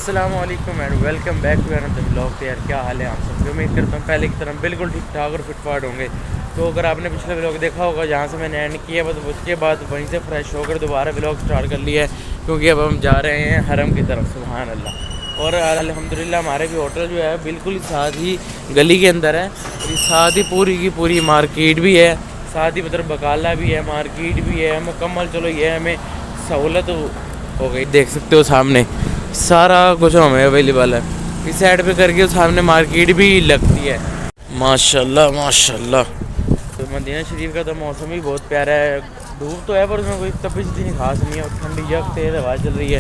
السلام علیکم and welcome back to another blog. تو یار کیا حال ہے آپ سب کی؟ امید کرتا ہوں پہلے کی طرح بالکل ٹھیک ٹھاک اور فٹ فاٹ ہوں گے. تو اگر آپ نے پچھلے بلاگ دیکھا ہوگا جہاں سے میں نے اینڈ کیا بس اس کے بعد وہیں سے فریش ہو کر دوبارہ بلاگ سٹارٹ کر لیا ہے, کیونکہ اب ہم جا رہے ہیں حرم کی طرف. سبحان اللہ. اور الحمدللہ ہمارے بھی ہوٹل جو ہے بالکل ساتھ ہی گلی کے اندر ہے, ساتھ ہی پوری کی پوری مارکیٹ بھی ہے, ساتھ ہی مطلب بقالہ بھی ہے, مارکیٹ بھی ہے مکمل. چلو یہ ہمیں سہولت ہو گئی, دیکھ سکتے ہو سامنے سارا کچھ ہمیں اویلیبل ہے. اس سائڈ پہ کر کے سامنے مارکیٹ بھی لگتی ہے. ماشاء اللہ ماشاء اللہ. تو مدینہ شریف کا تو موسم ہی بہت پیارا ہے. دھوپ تو ہے پر اس میں کوئی تپش اتنی خاص نہیں ہے, اور ٹھنڈی جگ تیز ہوا چل رہی ہے.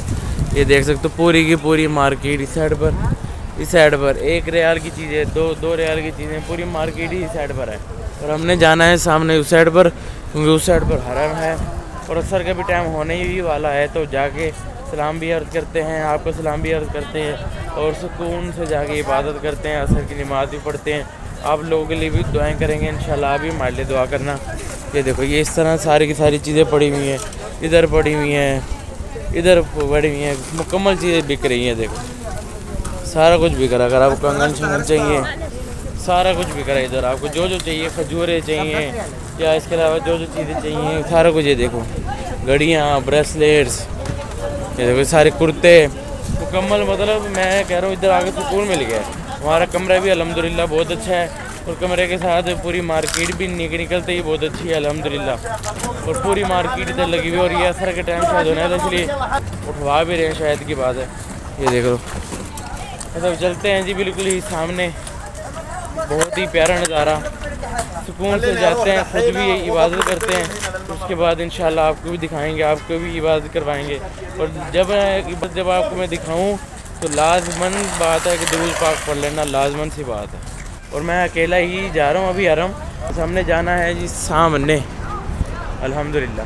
یہ دیکھ سکتے ہو پوری کی پوری مارکیٹ اس سائڈ پر 1 ریال کی چیزیں, 2 ریال کی چیزیں, پوری مارکیٹ ہی اس سائڈ پر ہے. اور ہم نے جانا ہے سامنے اس سائڈ پر, کیونکہ اس سائڈ پر حرم ہے اور عصر کا بھی ٹائم ہونے ہی والا ہے. تو جا کے سلام بھی عرض کرتے ہیں, آپ کو سلام بھی عرض کرتے ہیں, اور سکون سے جا کے عبادت کرتے ہیں, عصر کی نماز بھی پڑھتے ہیں. آپ لوگوں کے لیے بھی دعائیں کریں گے انشاءاللہ, آپ بھی ہمارے لیے دعا کرنا. یہ دیکھو یہ اس طرح ساری کی ساری چیزیں پڑی ہوئی ہیں, ادھر پڑی ہوئی ہیں, ادھر پڑی ہوئی ہیں, مکمل چیزیں بک رہی ہیں. دیکھو سارا کچھ بک رہا ہے. اگر آپ کو کنگن شنگن چاہیے سارا کچھ بک رہا ہے ادھر. آپ کو جو چاہیے, کھجوریں چاہیے یا اس کے علاوہ جو چیزیں چاہیے سارا کچھ. یہ دیکھو گھڑیاں, بریسلیٹس, یہ دیکھو سارے کرتے مکمل. مطلب میں کہہ رہا ہوں ادھر آ کے سکون مل گیا. ہمارا کمرہ بھی الحمدللہ بہت اچھا ہے, اور کمرے کے ساتھ پوری مارکیٹ بھی نکلتے ہی بہت اچھی ہے الحمدللہ. اور پوری مارکیٹ ادھر لگی ہوئی, اور یہ عصر کے ٹائم شاید ہونا ہے تو اس لیے اٹھوا بھی رہے ہیں, شاید کی بات ہے. یہ دیکھو مطلب چلتے ہیں جی بالکل ہی سامنے, بہت ہی پیارا نظارہ. سکون سے جاتے ہیں, خود بھی عبادت کرتے ہیں, اس کے بعد انشاءاللہ آپ کو بھی دکھائیں گے, آپ کو بھی عبادت کروائیں گے. اور جب آپ کو میں دکھاؤں تو لازماً بات ہے کہ درود پاک پڑھ لینا, لازماً سی بات ہے. اور میں اکیلا ہی جا رہا ہوں ابھی حرم, بس ہم نے جانا ہے جی سامنے. الحمدللہ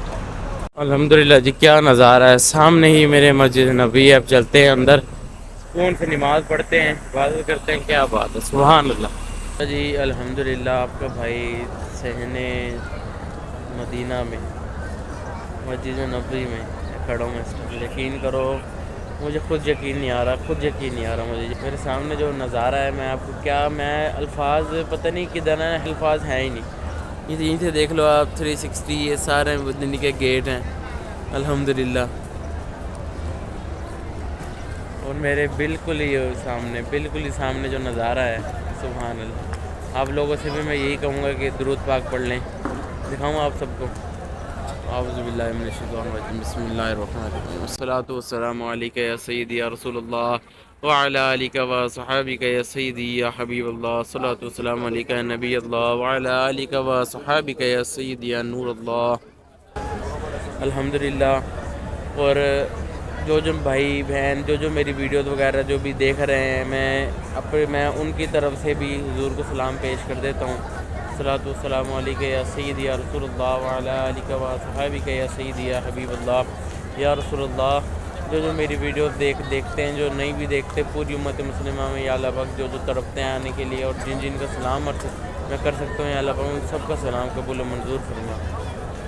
الحمدللہ جی کیا نظارہ ہے, سامنے ہی میرے مسجد نبوی ہے. اب چلتے ہیں اندر, سکون سے نماز پڑھتے ہیں, عبادت کرتے ہیں. کیا بات ہے, سبحان اللہ. جی الحمدللہ آپ کا بھائی صحن مدینہ میں مسجد نبوی میں کھڑا ہوں. یقین کرو مجھے خود یقین نہیں آ رہا, مجھے میرے سامنے جو نظارہ ہے. میں آپ کو کیا, میں الفاظ پتہ نہیں کدھر ہیں, الفاظ ہیں ہی نہیں. یہیں سے دیکھ لو آپ 360, یہ سارے دن کے گیٹ ہیں الحمدللہ. اور میرے بالکل ہی سامنے جو نظارہ ہے سبحان اللہ. آپ لوگوں سے بھی میں یہی کہوں گا کہ درود پاک پڑھ لیں. دکھاؤں آپ سب کو. اعوذ باللہ من الشیطان الرجیم, بسم اللہ الرحمن الرحیم, والصلاۃ والسلام علیک یا سیدی یا رسول اللہ وعلی آلک وصحابک یا سیدی یا حبیب اللہ. الصلاۃ والسلام علیک یا نبی اللہ وعلی آلک وصحابک یا سیدی یا نور اللہ. الحمدللہ. اور جو بھائی بہن جو میری ویڈیوز وغیرہ جو بھی دیکھ رہے ہیں, میں ان کی طرف سے بھی حضور کو سلام پیش کر دیتا ہوں. الصلاۃ والسلام علیک یا سیدی یا رسول اللہ وعلی آلک وصحابک یا سیدی یا حبیب اللہ. یا رسول اللہ, جو میری ویڈیوز دیکھتے ہیں, جو نہیں بھی دیکھتے, پوری امت مسلمہ میں یا اللہ پاک جو تڑپتے ہیں آنے کے لیے, اور جن کا سلام میں کر سکتا ہوں, یا اللہ پاک ان سب کا سلام قبول و منظور فرما.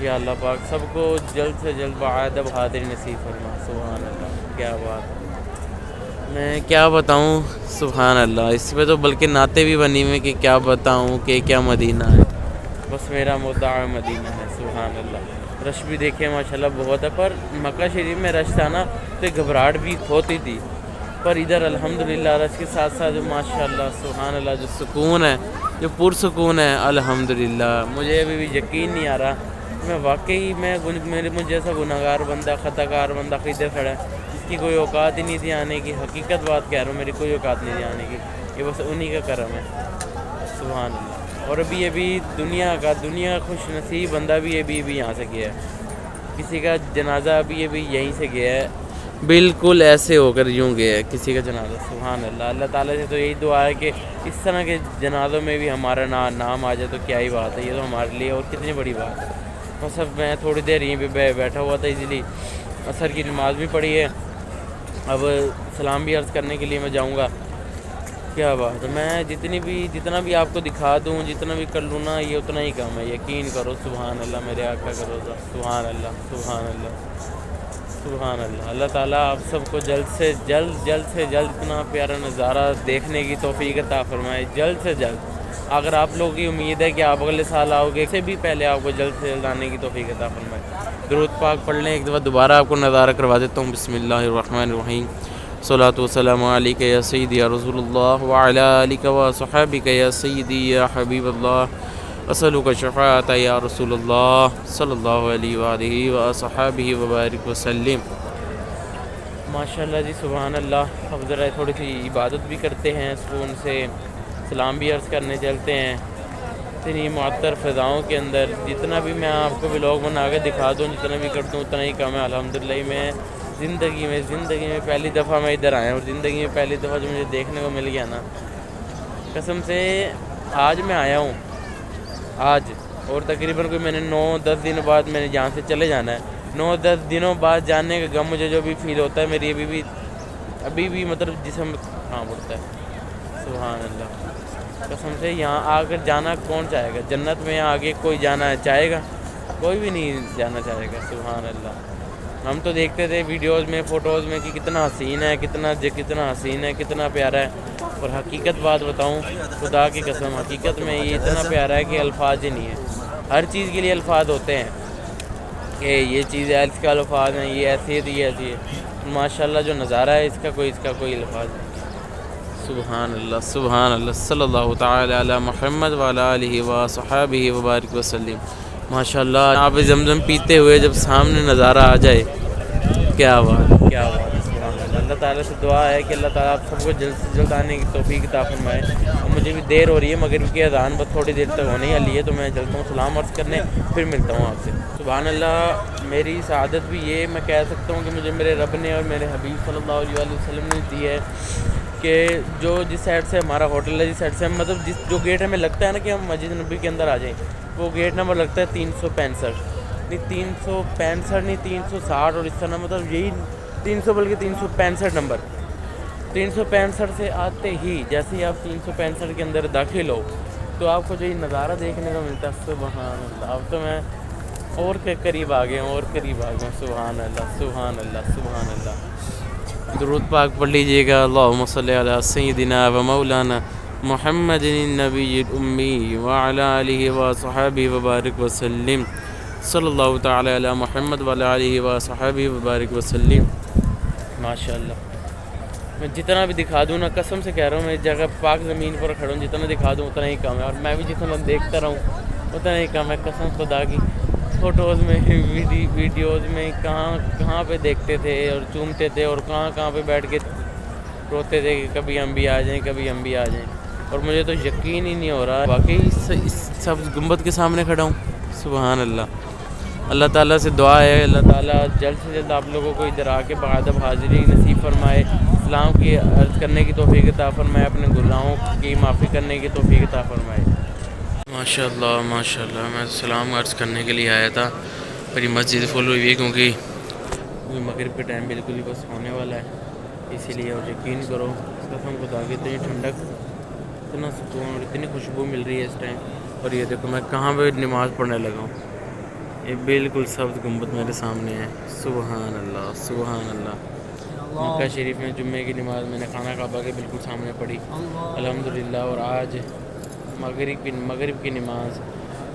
یا اللہ پاک سب کو جلد سے جلد بعدب حاضر نصیب فرما. سبحان اللہ. کیا بات ہے, میں کیا بتاؤں سبحان اللہ. اس پہ تو بلکہ نعتیں بھی بنی ہوئی کہ کیا بتاؤں کہ کیا مدینہ ہے, بس میرا مدعا مدینہ ہے. سبحان اللہ. رش بھی دیکھے ماشاءاللہ بہت ہے, پر مکہ شریف میں رش تھا نا تو گھبراہٹ بھی ہوتی تھی, پر ادھر الحمدللہ رش کے ساتھ ساتھ ماشاءاللہ سبحان اللہ جو سکون ہے, جو پرسکون ہے الحمدللہ. مجھے ابھی بھی یقین نہیں آ رہا, میں واقعی مجھ جیسا گناہگار بندہ, خطا کار بندہ ادھر کھڑا ہے, جس کی کوئی اوقات ہی نہیں تھی آنے کی. حقیقت بات کہہ رہا ہوں, میری کوئی اوقات نہیں تھی آنے کی, یہ بس انہی کا کرم ہے. سبحان اللہ. اور ابھی دنیا کا خوش نصیب بندہ بھی ابھی یہاں سے گیا ہے. کسی کا جنازہ ابھی یہیں سے گیا ہے, بالکل ایسے ہو کر یوں گیا ہے کسی کا جنازہ. سبحان اللہ. اللہ تعالیٰ سے تو یہی دعا ہے کہ اس طرح کے جنازوں میں بھی ہمارا نام آ جائے تو کیا ہی بات ہے. یہ تو ہمارے لیے اور کتنی بڑی بات ہے. بس اب میں تھوڑی دیر یہیں پہ بیٹھا ہوا تھا, ایزیلی عصر کی نماز بھی پڑھی ہے, اب سلام بھی عرض کرنے کے لیے میں جاؤں گا. کیا بات ہے, میں جتنا بھی آپ کو دکھا دوں, جتنا بھی کر لوں نا, یہ اتنا ہی کم ہے. یقین کرو سبحان اللہ. میرے آقا کا روزہ, سبحان اللہ سبحان اللہ سبحان اللہ. اللہ تعالیٰ آپ سب کو جلد سے جلد اتنا پیارا نظارہ دیکھنے کی توفیق عطا فرمائے. جلد سے جلد. اگر آپ لوگوں کی امید ہے کہ آپ اگلے سال آؤ گے، اس سے بھی پہلے آپ کو جلد سے جلد آنے کی توفیق عطا فرمائے. درود پاک پڑھ لیں ایک دفعہ، دوبارہ آپ کو نظارہ کروا دیتا ہوں. بسم اللہ الرحمن الرحیم. صلاۃ والسلام علیک یا سیدی یا رسول اللہ وعلی آلک و صحابک یا سیدی یا حبیب اللہ، اسألک شفاعت یا رسول اللہ صلی اللہ علیہ وآلہ و صحابہ وبارک وسلم. ماشاءاللہ جی، سبحان اللہ. اب ذرا تھوڑی سی عبادت بھی کرتے ہیں سکون سے، سلام بھی عرض کرنے چلتے ہیں اتنی معطر فضاؤں کے اندر. جتنا بھی میں آپ کو ولاگ بنا کے دکھا دوں، جتنا بھی کر دوں اتنا ہی کم ہے. الحمدللہ میں زندگی میں پہلی دفعہ میں ادھر آیا ہوں. زندگی میں پہلی دفعہ جو مجھے دیکھنے کو مل گیا نا، قسم سے آج میں آیا ہوں آج، اور تقریباً کوئی میں نے 9-10 دن بعد میں نے یہاں سے چلے جانا ہے. 9-10 دنوں بعد جانے کا غم مجھے جو بھی فیل ہوتا ہے، میری ابھی بھی مطلب جسم کہاں پڑتا ہے. سبحان اللہ. قسم سے یہاں آ کر جانا کون چاہے گا؟ جنت میں آگے کوئی جانا چاہے گا؟ کوئی بھی نہیں جانا چاہے گا. سبحان اللہ. ہم تو دیکھتے تھے ویڈیوز میں، فوٹوز میں کہ کتنا حسین ہے، کتنا حسین ہے، کتنا پیارا ہے. اور حقیقت بات بتاؤں، خدا کی قسم، حقیقت میں یہ اتنا پیارا ہے کہ الفاظ ہی نہیں ہے. ہر چیز کے لیے الفاظ ہوتے ہیں کہ یہ چیز ہے، اس کا الفاظ ہیں، یہ ایسی ہے تو یہ ایسی ہے. ماشاءاللہ جو نظارہ ہے اس کا کوئی الفاظ نہیں. سبحان اللہ سبحان اللہ. صلی اللہ تعالی علی محمد وعلی آلہ و صحابہ وبارک وسلم. ماشاءاللہ. آب زمزم پیتے ہوئے جب سامنے نظارہ آ جائے، کیا بات ہے. سبحان اللہ. اللہ تعالیٰ سے دعا ہے کہ اللہ تعالیٰ آپ سب کو جلد سے جلد آنے کی توفیق عطا فرمائے. اور مجھے بھی دیر ہو رہی ہے، مغرب کی اذان بس تھوڑی دیر تک ہونے والی ہے، تو میں چلتا ہوں سلام عرض کرنے، پھر ملتا ہوں آپ سے. سبحان اللہ. میری سعادت بھی یہ میں کہہ سکتا ہوں کہ مجھے میرے رب نے اور میرے حبیب صلی اللہ علیہ وسلم نے دی ہے کہ جس سائڈ سے ہمارا ہوٹل ہے، جس سائڈ سے ہم مطلب جو گیٹ ہمیں لگتا ہے نا کہ ہم مسجد نبی کے اندر آ جائیں، وہ گیٹ نمبر لگتا ہے 365. نہیں 365 نہیں 360، اور اس طرح مطلب یہی 300 بلکہ 365 نمبر. 365 سے آتے ہی جیسے ہی آپ 365 کے اندر داخل ہو تو آپ کو جو یہ نظارہ دیکھنے کو ملتا ہے، سبحان اللہ. اب تو میں اور قریب آ گیا ہوں. سبحان اللہ سبحان اللہ سبحان اللہ. درود پاک پڑھ لیجئے گا. اللہم صلی علی سیدنا و مولانا محمد النبی الامی وعلی آلہ و صحابہ وبارک وسلم. صلی اللہ تعالی علی محمد وعلی آلہ و صحابہ وبارک وسلم. ماشاءاللہ. میں جتنا بھی دکھا دوں نا، قسم سے کہہ رہا ہوں، میں جگہ پاک زمین پر کھڑا ہوں، جتنا دکھا دوں اتنا ہی کم ہے. اور میں بھی جتنا دیکھتا رہوں اتنا ہی کم ہے. قسم خدا کی. فوٹوز میں، ویڈیوز میں کہاں پہ دیکھتے تھے اور چومتے تھے، اور کہاں پہ بیٹھ کے روتے تھے کہ کبھی ہم بھی آ جائیں. اور مجھے تو یقین ہی نہیں ہو رہا واقعی اس سب گنبد کے سامنے کھڑا ہوں. سبحان اللہ. اللہ تعالیٰ سے دعا ہے اللہ تعالیٰ جلد سے جلد آپ لوگوں کو ادھر آ کے بادب حاضری نصیب فرمائے، اسلام کی عرض کرنے کی توفیق عطا فرمائے، اپنے گناہوں کی معافی کرنے کی توفیق عطا فرمائے. ماشاءاللہ ماشاءاللہ. میں سلام عرض کرنے کے لیے آیا تھا. میری مسجد فل ہوئی ہے کیونکہ مغرب کا ٹائم بالکل ہی بس ہونے والا ہے، اسی لیے. اور یقین کرو قسم خدا کی اتنی ٹھنڈک، اتنا سکون اور اتنی خوشبو مل رہی ہے اس ٹائم. اور یہ دیکھو میں کہاں پہ نماز پڑھنے لگا ہوں. یہ بالکل سبز گنبد میرے سامنے ہے. سبحان اللہ سبحان اللہ. مکہ شریف میں جمعے کی نماز میں نے خانہ کعبہ کے بالکل سامنے پڑھی الحمدللہ. اور آج مغرب کی نماز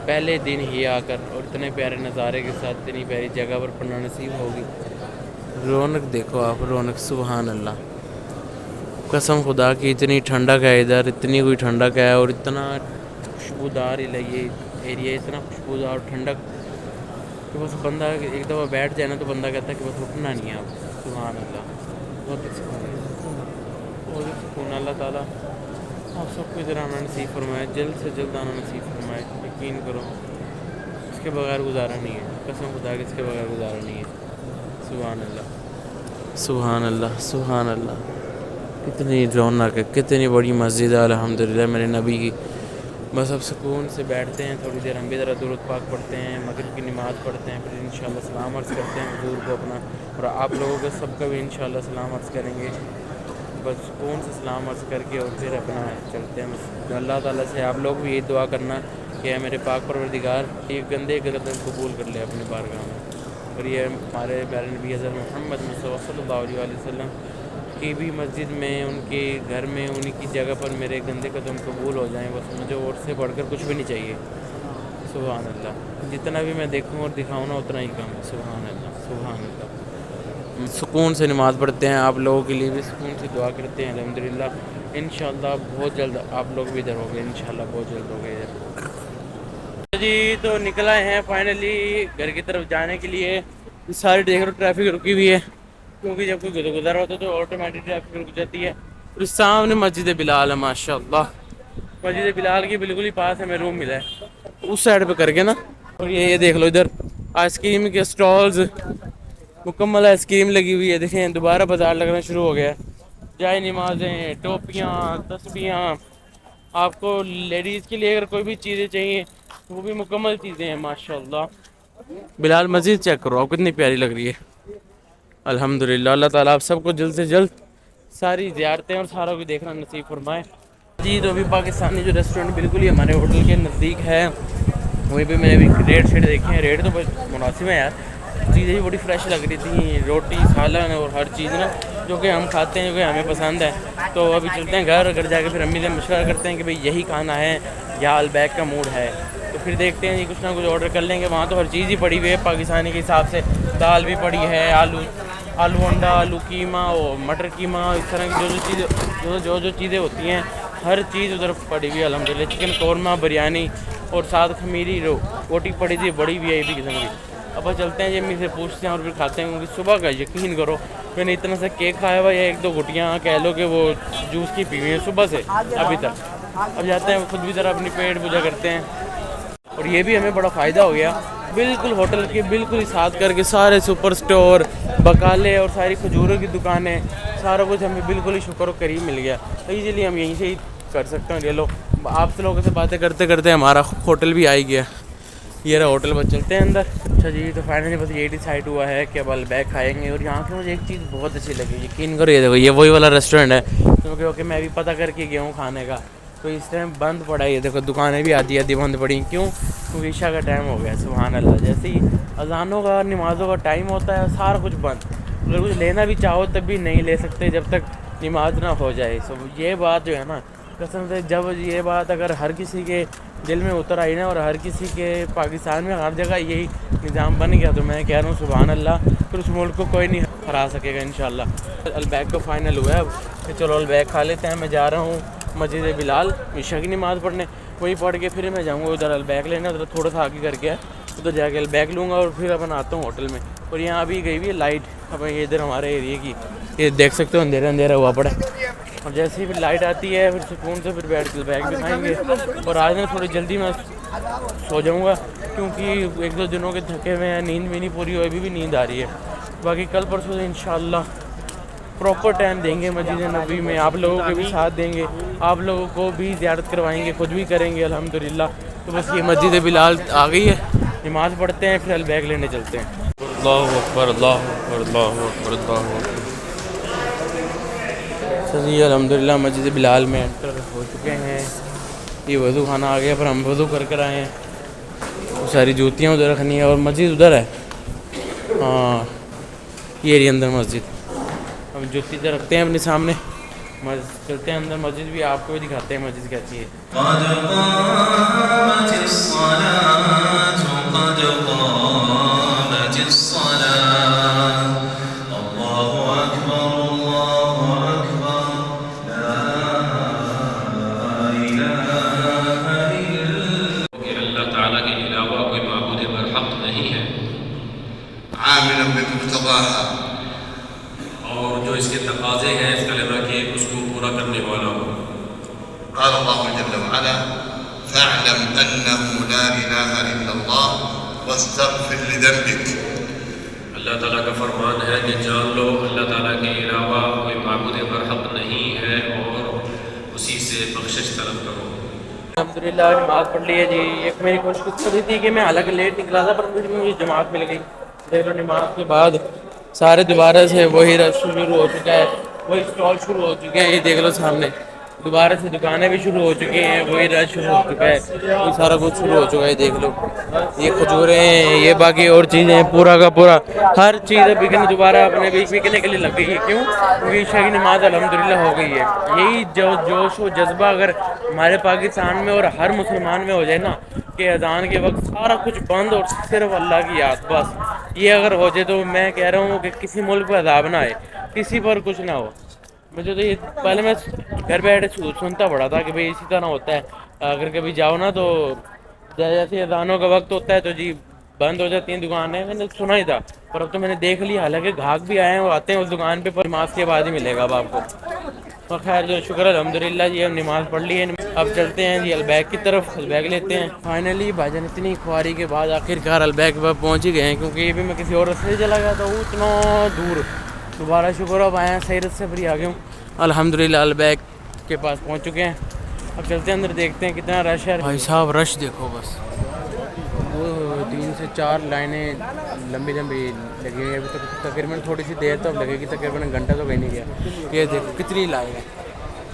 پہلے دن ہی آ کر اور اتنے پیارے نظارے کے ساتھ اتنی پیاری جگہ پر پڑھنا نصیب ہوگی. رونق دیکھو آپ، رونق. سبحان اللہ. قسم خدا کی اتنی ٹھنڈک ہے ادھر، اتنی کوئی ٹھنڈک ہے، اور اتنا خوشبودار یہ ایریا، اتنا خوشبودار اور ٹھنڈک کہ بس بندہ ایک دفعہ بیٹھ جائے نا تو بندہ کہتا ہے کہ بس اٹھنا نہیں ہے اب. سبحان اللہ. بہت سکون. اللہ تعالیٰ آپ سب کو ادھر آنا نصیب فرمائے، جلد سے جلد آنا نصیب فرمائے. یقین کرو اس کے بغیر گزارا نہیں ہے. قسم خدا کہ اس کے بغیر گزارا نہیں ہے. سبحان اللہ سبحان اللہ سبحان اللہ. کتنی رونق ہے، کتنی بڑی مسجد ہے الحمدللہ میرے نبی کی. بس اب سکون سے بیٹھتے ہیں تھوڑی دیر، ہم بھی ذرا درود پاک پڑھتے ہیں، مغرب کی نماز پڑھتے ہیں، پھر انشاءاللہ سلام عرض کرتے ہیں حضور کو اپنا، اور آپ لوگوں کو سب کا بھی انشاءاللہ سلام عرض کریں گے. بس سکون سے سلام عرض کر کے اور پھر اپنا چلتے ہیں. بس اللہ تعالیٰ سے آپ لوگ بھی یہی دعا کرنا کہ اے میرے پاک پروردگار یہ گندے قدم قبول کر لے اپنے بارگاہ میں. اور اور یہ ہمارے پیارے نبی حضرت محمد مصطفیٰ صلی اللہ علیہ وسلم کی بھی مسجد میں، ان کے گھر میں، انہی کی جگہ پر میرے گندے قدم قبول ہو جائیں، بس مجھے اور سے بڑھ کر کچھ بھی نہیں چاہیے۔ سبحان اللہ، جتنا بھی میں دیکھوں اور دکھاؤں نا اتنا ہی کم ہے۔ سبحان اللہ، سبحان اللہ۔ سکون سے نماز پڑھتے ہیں، آپ لوگوں کے لیے بھی سکون سے دعا کرتے ہیں الحمدللہ۔ انشاءاللہ بہت جلد آپ لوگ بھی ادھر ہو گئے، انشاءاللہ بہت جلد ہو گئے ادھر جی۔ تو نکل آئے ہیں فائنلی گھر کی طرف جانے کے لیے۔ ساری دیکھ رہے ٹریفک رکی ہوئی ہے، کیونکہ جب کوئی گزر ہوتا ہے تو آٹومیٹک ٹریفک رک جاتی ہے۔ اور سامنے مسجد بلال ہے، ماشاءاللہ مسجد بلال کی بالکل ہی پاس ہمیں روم ملا ہے، اس سائڈ پہ کر کے نا۔ اور یہ دیکھ لو ادھر آئس کریم کے سٹالز، مکمل آئس کریم لگی ہوئی ہے۔ دیکھیں دوبارہ بازار لگنا شروع ہو گیا ہے، جائے نمازیں، ٹوپیاں، تسبیحاں، آپ کو لیڈیز کے لیے اگر کوئی بھی چیزیں چاہیے وہ بھی مکمل چیزیں ہیں ماشاءاللہ۔ بلال مسجد چیک کرو آپ، کتنی پیاری لگ رہی ہے الحمدللہ۔ اللہ تعالیٰ آپ سب کو جلد سے جلد ساری زیارتیں اور سارا کچھ دیکھنا نصیب فرمائے جی۔ تو ابھی پاکستانی جو ریسٹورنٹ بالکل ہی ہمارے ہوٹل کے نزدیک ہے، وہیں پہ میں نے ابھی ریٹ شیٹ دیکھے ہیں۔ ریٹ تو مناسب ہے یار، چیزیں بھی بڑی فریش لگ رہی تھیں، روٹی، سالن اور ہر چیز نا جو کہ ہم کھاتے ہیں، جو کہ ہمیں پسند ہے۔ تو ابھی چلتے ہیں گھر جا کے پھر امی سے مشورہ کرتے ہیں کہ بھئی یہی کھانا ہے یا البیک کا موڈ ہے، تو پھر دیکھتے ہیں جی کچھ نہ کچھ آرڈر کر لیں گے۔ وہاں تو ہر چیز ہی پڑی ہوئی ہے پاکستانی کے حساب سے، دال بھی پڑی ہے، آلو انڈا، آلو قیمہ اور مٹر قیمہ، اس طرح کی جو چیزیں ہوتی ہیں ہر چیز ادھر پڑی ہوئی ہے الحمدللہ۔ چکن قورمہ، بریانی اور ساتھ خمیری روٹی پڑی تھی بڑی VIP قسم کی۔ اب چلتے ہیں جی امی سے پوچھتے ہیں اور پھر کھاتے ہیں، کیونکہ صبح کا یقین کرو میں نے اتنا سا کیک کھایا ہوا ہے، 1-2 گھٹیاں کہہ لو کہ وہ جوس کی پی ہوئی ہیں صبح سے ابھی تک۔ اب جاتے ہیں خود بھی ذرا اپنی پیٹ پوجا کرتے ہیں، اور یہ بھی ہمیں بڑا فائدہ ہو گیا، بالکل ہوٹل کے بالکل ہی ساتھ کر کے سارے سپر سٹور، بقالے اور ساری کھجوروں کی دکانیں، سارا کچھ ہمیں بالکل ہی شکر و کریم مل گیا۔ تو اس لیے ہم یہیں سے ہی کر سکتے ہیں۔ یہ لو آپ سے لوگوں سے باتیں کرتے کرتے ہمارا ہوٹل بھی آئی گیا، یہ رہا ہوٹل، بس چلتے ہیں اندر۔ اچھا جی، تو فائنلی بس یہ ڈیسائیڈ ہوا ہے کہ اب البیک کھائیں گے۔ اور یہاں کی مجھے ایک چیز بہت اچھی لگی، یقین کرو، یہ دیکھو یہ وہی والا ریسٹورینٹ ہے کیونکہ میں بھی پتہ کر کے گیا ہوں کھانے کا، تو اس ٹائم بند پڑا ہے۔ یہ دیکھو دکانیں بھی آدھی بند پڑی، کیوں؟ کیونکہ عشاء کا ٹائم ہو گیا۔ سبحان اللہ، جیسے ہی اذانوں کا نمازوں کا ٹائم ہوتا ہے سارا کچھ بند، اگر کچھ لینا بھی چاہو تب بھی نہیں لے سکتے جب تک نماز نہ ہو جائے۔ یہ بات جو ہے نا قسم سے، جب یہ بات اگر ہر کسی کے دل میں اتر آئی نا اور ہر کسی کے پاکستان میں ہر جگہ یہی نظام بن گیا، تو میں کہہ رہا ہوں سبحان اللہ، پھر اس ملک کو کوئی نہیں ہرا سکے گا انشاءاللہ۔ البیک کا فائنل ہوا ہے اب کہ چلو البیک کھا لیتے ہیں۔ میں جا رہا ہوں مسجد بلال عشاء کی نماز پڑھنے، وہیں پڑھ کے پھر میں جاؤں گا ادھر البیک لینا، ادھر تھوڑا سا آگے کر کے ادھر جا کے البیک لوں گا اور پھر اپن آتا ہوں ہوٹل میں۔ اور یہاں ابھی گئی ہوئی ہے لائٹ، اب یہ ادھر ہمارے ایریے کی، یہ دیکھ سکتے ہو اندھیرا اندھیرا ہوا پڑا ہے، اور جیسے ہی پھر لائٹ آتی ہے پھر سکون سے پھر بیٹھ کے البیک بھی کھائیں گے۔ اور آج میں تھوڑی جلدی میں سو جاؤں گا کیونکہ 1-2 دنوں کے تھکے ہوئے ہیں، نیند بھی نہیں پوری ہوئی، ابھی بھی نیند آ رہی ہے۔ باقی کل پرسوں سے انشاءاللہ پراپر ٹائم دیں گے مسجد نبوی میں، آپ لوگوں کے بھی ساتھ دیں گے، آپ لوگوں کو بھی زیارت کروائیں گے، خود بھی کریں گے الحمدللہ۔ تو بس یہ مسجد بلال آ گئی ہے، نماز پڑھتے ہیں پھر البیک لینے چلتے ہیں۔ اللہ اکبر، اللہ اکبر، اللہ اکبر، اللہ اکبر۔ جی الحمدللہ مسجد بلال میں انٹر ہو چکے ہیں، یہ وضو خانہ آ گیا پر ہم وضو کر آئے ہیں، وہ ساری جوتیاں ادھر رکھنی ہے اور مسجد ادھر ہے، ہاں یہ رہی اندر مسجد۔ ہم جوتی ادھر رکھتے ہیں اپنے سامنے، چلتے ہیں اندر، مسجد بھی آپ کو بھی دکھاتے ہیں مسجد کیسی ہے۔ قد قامت الصلاة قد قامت الصلاة اللہ اکبر اللہ اکبر لا الہ الا کہ اللہ تعالیٰ کے علاوہ کوئی معبود برحق نہیں ہے، عاملا بمقتضاها، اور جو اس کے تقاضے ہیں اس کلمہ کے اس کو پورا کرنے والا ہو۔ قال اللہ جل وعلا فاعلم انه لا الہ الا اللہ واستغفر لذنبک، اللہ تعالیٰ کا فرمان ہے کہ جان لو اللہ تعالیٰ کے علاوہ کوئی معبود برحق نہیں ہے اور اسی سے بخشش طلب کرو۔ الحمدللہ نماز پڑھ لی ہے جی۔ ایک میری خوش قسمتی تھی کہ میں حالانکہ لیٹ نکلا تھا پر پھر مجھے جماعت مل گئی، دیکھ لو نماز کے بعد سارے دوبارہ سے وہی رش شروع ہو چکا ہے، وہی اسٹال شروع ہو چکے ہیں، یہ دیکھ لو سامنے دوبارہ سے دکانیں بھی شروع ہو چکی ہیں, وہی رش شروع ہو چکا ہے, وہی سارا کچھ شروع ہو چکا ہے. دیکھ لو یہ کھجوریں ہیں, یہ باقی اور چیزیں ہیں, پورا کا پورا ہر چیز بکنے دوبارہ اپنے بکنے کے لیے لگ گئی ہے. کیوں؟ کیونکہ عشاء کی نماز الحمدللہ ہو گئی ہے. یہی جو جوش و جذبہ اگر ہمارے پاکستان میں اور ہر مسلمان میں ہو جائے نا کہ اذان کے وقت سارا کچھ بند اور صرف اللہ کی یاد, بس یہ اگر ہو جائے تو میں کہہ رہا ہوں کہ کسی ملک پہ عذاب نہ آئے, کسی پر کچھ نہ ہو. مجھے تو یہ پہلے میں گھر بیٹھے سنتا پڑا تھا کہ بھائی اسی طرح ہوتا ہے, اگر کبھی جاؤ نا تو جیسے اذانوں کا وقت ہوتا ہے تو جی بند ہو جاتی ہیں دکانیں. میں نے سنا ہی تھا, پر اب تو میں نے دیکھ لیا, حالانکہ گاہک بھی آئے ہیں, وہ آتے ہیں اس دکان پہ, پر نماز کے بعد ہی ملے گا اب آپ کو. تو خیر جو شکر الحمدللہ جی, اب نماز پڑھ لی ہے, اب چلتے ہیں جی البیگ کی طرف, البیگ لیتے ہیں. فائنلی بھائی جان اتنی خواری کے بعد آخر کار البیگ پر پہنچ ہی گئے ہیں, کیونکہ یہ بھی میں کسی اور راستے سے چلا گیا تھا اتنا دور. دوبارہ شکر اب آئے ہیں صحیح راستے سے فری آ گیا ہوں الحمدللہ. البیگ کے پاس پہنچ چکے ہیں, اب چلتے ہیں اندر, دیکھتے ہیں کتنا رش ہے. بھائی صاحب رش دیکھو بس, وہ 3 سے 4 لائنیں لمبی لمبی لگی ہیں. ابھی تک تقریباً تھوڑی سی دیر تو اب لگے گی, تقریباً گھنٹہ تو کہیں نہیں گیا. یہ دیکھو کتنی لائن ہے.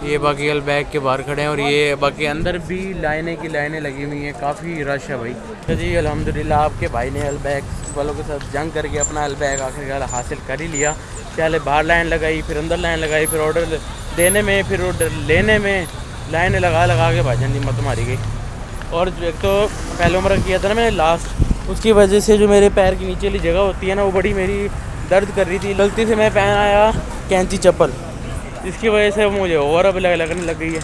یہ باقی البیگ کے باہر کھڑے ہیں, اور یہ باقی اندر بھی لائنیں کی لائنیں لگی ہوئی ہیں, کافی رش ہے بھائی. جی الحمدللہ آپ کے بھائی نے البیگ والوں کے ساتھ جنگ کر کے اپنا البیگ آخر حاصل کر ہی لیا. پہلے باہر لائن لگائی, پھر اندر لائن لگائی, پھر آرڈر دینے میں, پھر آرڈر لینے میں لائنیں لگا لگا کے بھائی جان دی مت ماری گئی. اور جو ایک تو پہلے عمرہ کیا تھا نا میں نے لاسٹ, اس کی وجہ سے جو میرے پیر کے نیچے والی جگہ ہوتی ہے نا, وہ بڑی میری درد کر رہی تھی. غلطی سے میں پہن آیا کینچی چپل, جس کی وجہ سے مجھے اور اب لگنے لگ گئی ہے.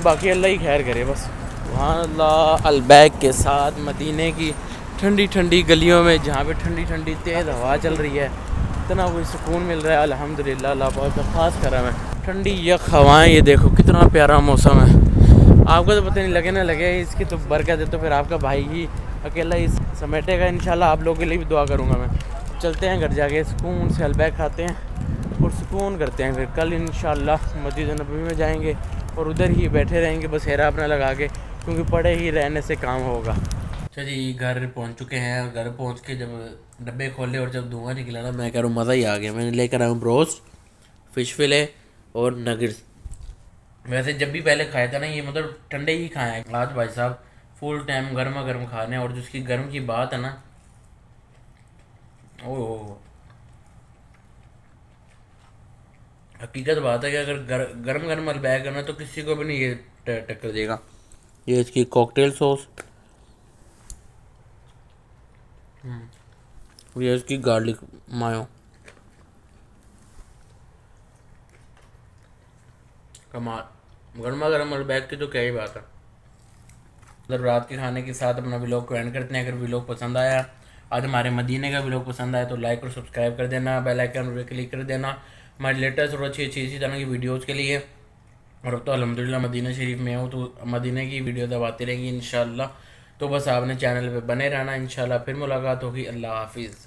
باقی اللہ ہی خیر کرے بس. سبحان اللہ. البیگ کے ساتھ مدینے کی ٹھنڈی ٹھنڈی گلیوں میں, جہاں پہ ٹھنڈی ٹھنڈی تیز ہوا چل رہی ہے, اتنا کوئی سکون مل رہا ہے الحمدللہ. اللہ بہت خاص کرم ہے. ٹھنڈی یک ہوائیں, یہ دیکھو کتنا پیارا موسم ہے. آپ کو تو پتہ نہیں لگے نہ لگے, اس کی تو برکت ہے, تو پھر آپ کا بھائی ہی اکیلا ہی سمیٹے گا. انشاءاللہ آپ لوگوں کے لیے بھی دعا کروں گا میں. چلتے ہیں گھر جا کے سکون سے البیگ کھاتے ہیں اور سکون کرتے ہیں. پھر کل انشاءاللہ مسجد نبوی میں جائیں گے اور ادھر ہی بیٹھے رہیں گے بسیرا اپنا لگا کے, کیونکہ پڑے ہی رہنے سے کام ہوگا. اچھا جی گھر پہنچ چکے ہیں, اور گھر پہنچ کے جب ڈبے کھولے اور جب دھواں نکلا نا, میں کہہ رہا ہوں مزہ ہی آ گیا. میں نے لے کر آیا ہوں بروسٹ, فش فلے اور نگٹس. ویسے جب بھی پہلے کھایا تھا نا یہ مطلب ٹھنڈے ہی کھائے ہیں. آج بھائی صاحب فل ٹائم گرما گرم کھانے, اور جو اس کی گرم کی بات ہے نا, او حقیقت بات ہے کہ اگر گرم گرم البیگ کرنا تو کسی کو بھی نہیں یہ ٹکر دے گا. یہ اس کی کوکٹیل سوس, یہ اس کی گارلک مایو, کمال. گرما گرم البیگ کی تو کیا ہی بات ہے. مطلب رات کے کھانے کے ساتھ اپنا ولاگ کو اینڈ کرتے ہیں. اگر ولاگ پسند آیا, آج ہمارے مدینے کا ولاگ پسند آیا, تو لائک اور سبسکرائب کر دینا, بیل آئیکن پہ کلک کر دینا ہماری لیٹسٹ اور اچھی اچھی اسی طرح کی ویڈیوز کے لیے. اور اب تو الحمدللہ مدینہ شریف میں ہوں, تو مدینہ کی ویڈیوز اب آتی رہیں گی انشاءاللہ. تو بس آپ نے چینل پہ بنے رہنا, انشاءاللہ پھر ملاقات ہوگی. اللہ حافظ.